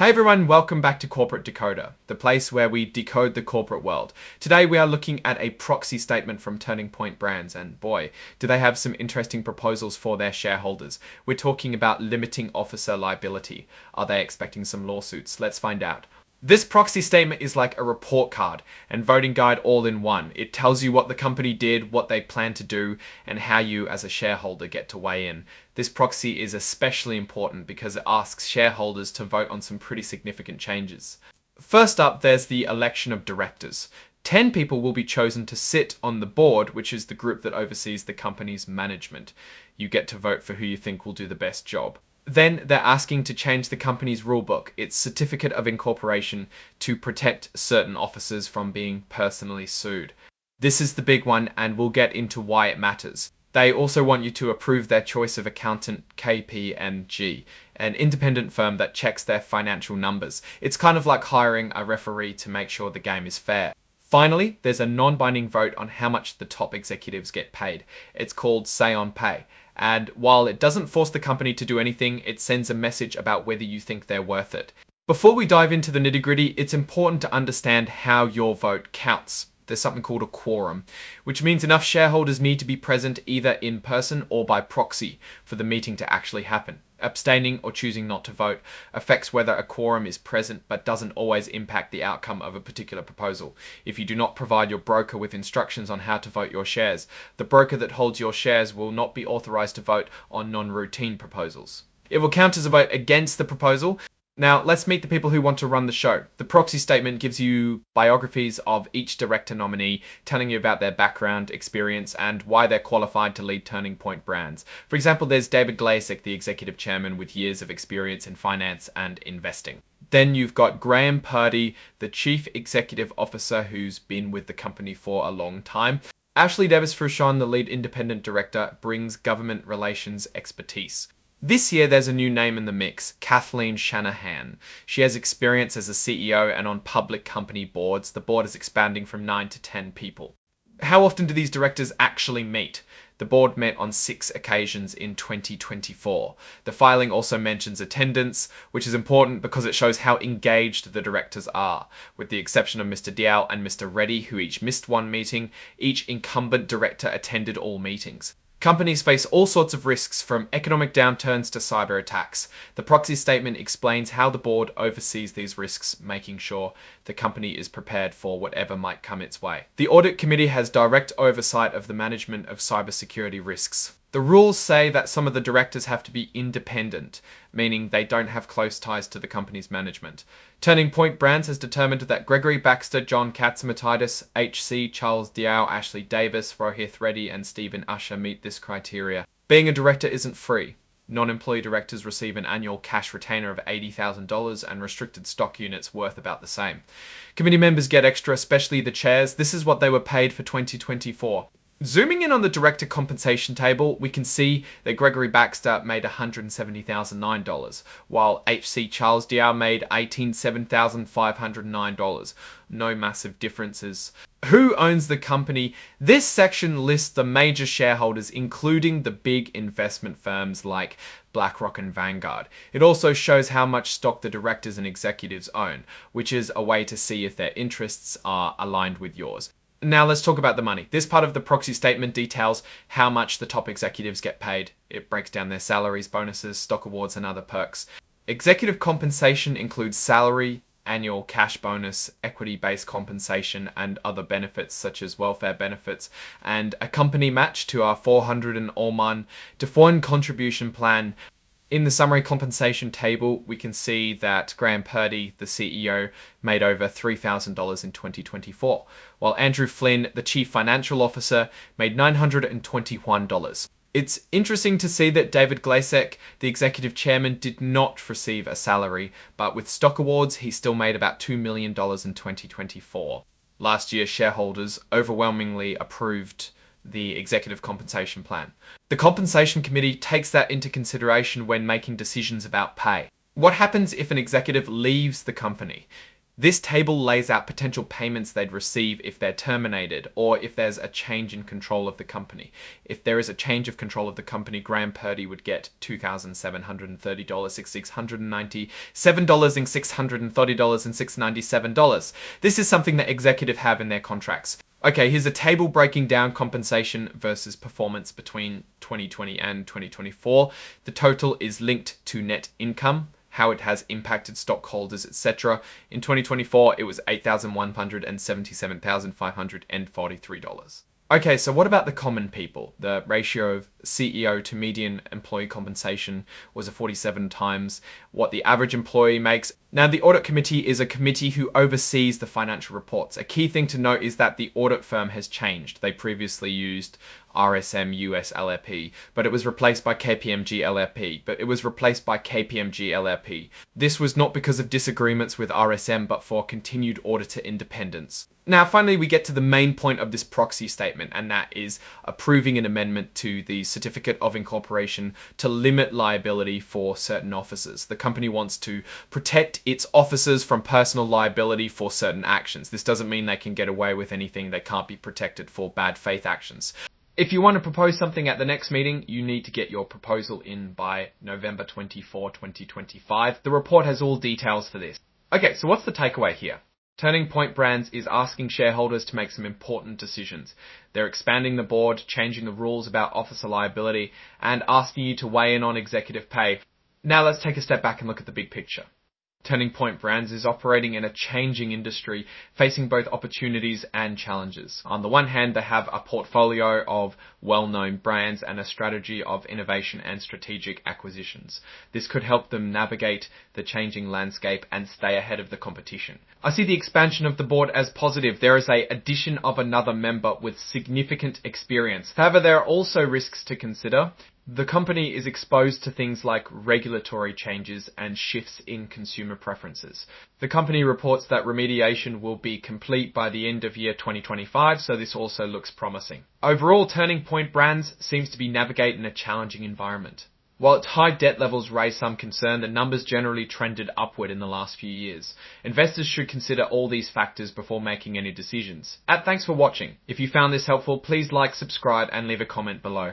Hey everyone, welcome back to Corporate Decoder, the place where we decode the corporate world. Today we are looking at a proxy statement from Turning Point Brands, and boy, do they have some interesting proposals for their shareholders. We're talking about limiting officer liability. Are they expecting some lawsuits? Let's find out. This proxy statement is like a report card and voting guide all in one. It tells you what the company did, what they plan to do, and how you as a shareholder get to weigh in. This proxy is especially important because it asks shareholders to vote on some pretty significant changes. First up, there's the election of directors. 10 people will be chosen to sit on the board, which is the group that oversees the company's management. You get to vote for who you think will do the best job. Then they're asking to change the company's rulebook, its certificate of incorporation, to protect certain officers from being personally sued. This is the big one, and we'll get into why it matters. They also want you to approve their choice of accountant KPMG, an independent firm that checks their financial numbers. It's kind of like hiring a referee to make sure the game is fair. Finally, there's a non-binding vote on how much the top executives get paid. It's called Say on Pay. And while it doesn't force the company to do anything, it sends a message about whether you think they're worth it. Before we dive into the nitty-gritty, it's important to understand how your vote counts. There's something called a quorum, which means enough shareholders need to be present either in person or by proxy for the meeting to actually happen. Abstaining or choosing not to vote affects whether a quorum is present, but doesn't always impact the outcome of a particular proposal. If you do not provide your broker with instructions on how to vote your shares, the broker that holds your shares will not be authorized to vote on non-routine proposals. It will count as a vote against the proposal. Now, let's meet the people who want to run the show. The proxy statement gives you biographies of each director nominee, telling you about their background, experience, and why they're qualified to lead Turning Point Brands. For example, there's David Glazek, the executive chairman with years of experience in finance and investing. Then you've got Graham Purdy, the chief executive officer who's been with the company for a long time. Ashley Davis-Fruchon, the lead independent director, brings government relations expertise. This year, there's a new name in the mix, Kathleen Shanahan. She has experience as a CEO and on public company boards. The board is expanding from 9 to 10 people. How often do these directors actually meet? The board met on 6 occasions in 2024. The filing also mentions attendance, which is important because it shows how engaged the directors are. With the exception of Mr. Diao and Mr. Reddy, who each missed one meeting, each incumbent director attended all meetings. Companies face all sorts of risks, from economic downturns to cyber attacks. The proxy statement explains how the board oversees these risks, making sure the company is prepared for whatever might come its way. The audit committee has direct oversight of the management of cybersecurity risks. The rules say that some of the directors have to be independent, meaning they don't have close ties to the company's management. Turning Point Brands has determined that Gregory Baxter, John Katzimatidis, H.C. Charles Diao, Ashley Davis, Rohith Reddy, and Stephen Usher meet this criteria. Being a director isn't free. Non-employee directors receive an annual cash retainer of $80,000 and restricted stock units worth about the same. Committee members get extra, especially the chairs. This is what they were paid for 2024. Zooming in on the director compensation table, we can see that Gregory Baxter made $170,009, while H.C. Charles Diao made $87,509. No massive differences. Who owns the company? This section lists the major shareholders, including the big investment firms like BlackRock and Vanguard. It also shows how much stock the directors and executives own, which is a way to see if their interests are aligned with yours. Now let's talk about the money. This part of the proxy statement details how much the top executives get paid. It breaks down their salaries, bonuses, stock awards, and other perks. Executive compensation includes salary, annual cash bonus, equity-based compensation, and other benefits such as welfare benefits, and a company match to our 400 and Oman defined contribution plan. In the summary compensation table, we can see that Graham Purdy, the CEO, made over $3,000 in 2024, while Andrew Flynn, the chief financial officer, made $921. It's interesting to see that David Glazek, the executive chairman, did not receive a salary, but with stock awards, he still made about $2 million in 2024. Last year, shareholders overwhelmingly approved the executive compensation plan. The compensation committee takes that into consideration when making decisions about pay. What happens if an executive leaves the company? This table lays out potential payments they'd receive if they're terminated or if there's a change in control of the company. If there is a change of control of the company, Graham Purdy would get $2,730, $697, $630, and $697. This is something that executives have in their contracts. Okay, here's a table breaking down compensation versus performance between 2020 and 2024. The total is linked to net income, how it has impacted stockholders, etc. In 2024, it was $8,100 and $77,543. Okay, so what about the common people? The ratio of CEO to median employee compensation was a 47 times what the average employee makes. Now, the audit committee is a committee who oversees the financial reports. A key thing to note is that the audit firm has changed. They previously used RSM US LLP, but it was replaced by KPMG LLP. This was not because of disagreements with RSM, but for continued auditor independence. Now, finally, we get to the main point of this proxy statement, and that is approving an amendment to the Certificate of Incorporation to limit liability for certain officers. The company wants to protect its officers from personal liability for certain actions. This doesn't mean they can get away with anything. They can't be protected for bad faith actions. If you want to propose something at the next meeting, you need to get your proposal in by November 24, 2025. The report has all details for this. Okay, so what's the takeaway here? Turning Point Brands is asking shareholders to make some important decisions. They're expanding the board, changing the rules about officer liability, and asking you to weigh in on executive pay. Now let's take a step back and look at the big picture. Turning Point Brands is operating in a changing industry, facing both opportunities and challenges. On the one hand, they have a portfolio of well-known brands and a strategy of innovation and strategic acquisitions. This could help them navigate the changing landscape and stay ahead of the competition. I see the expansion of the board as positive. There is an addition of another member with significant experience. However, there are also risks to consider. The company is exposed to things like regulatory changes and shifts in consumer preferences. The company reports that remediation will be complete by the end of year 2025, so this also looks promising. Overall, Turning Point Brands seems to be navigating a challenging environment. While its high debt levels raise some concern, the numbers generally trended upward in the last few years. Investors should consider all these factors before making any decisions. Thanks for watching. If you found this helpful, please like, subscribe, and leave a comment below.